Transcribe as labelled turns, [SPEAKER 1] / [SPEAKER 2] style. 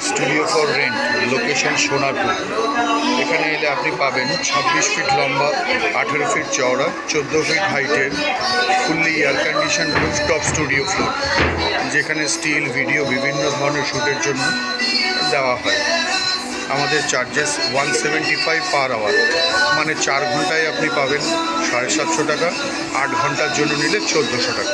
[SPEAKER 1] Studio for rent, location Sonarpur. এখানে এলে আপনি পাবেন 26 ফিট লম্বা, 18 ফিট চওড়া, 14 ফিট হাইটের fully air condition rooftop studio floor, যেখানে স্টিল, ভিডিও বিভিন্ন ধরনের শ্যুটের জন্য দেওয়া হয়। আমাদের চার্জেস 175 পার আওয়ার, মানে 4 ঘন্টায় আপনি পাবেন 750 টাকা, 8 ঘন্টার জন্য নিলে 1400 টাকা।